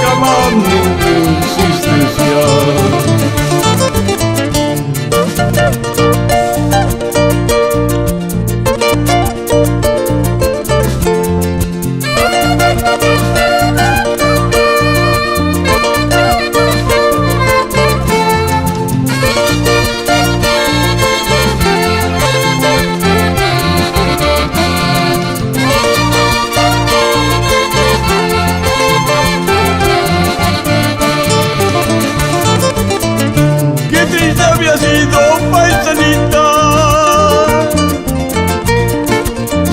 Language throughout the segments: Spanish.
llamando existencial. Había sido paisanita,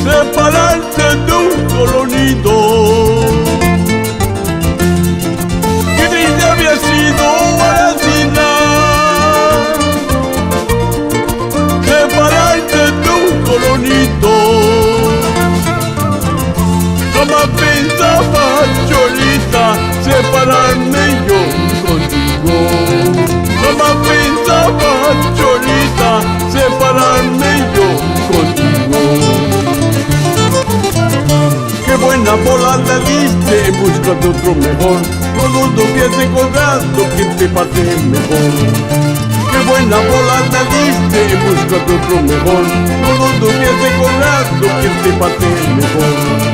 separarte de un solo nido. Qué triste había sido Aracina, separarte de un solo nido. Jamás pensaba, Cholita, separarme yo contigo. Jamás pensaba, Cholita, separarme yo contigo. Qué buena bola la diste en busca de otro mejor. No dudo que has encontrado quien te pase mejor. Qué buena bola la diste en busca de otro mejor. No dudo que has encontrado quien te pase mejor.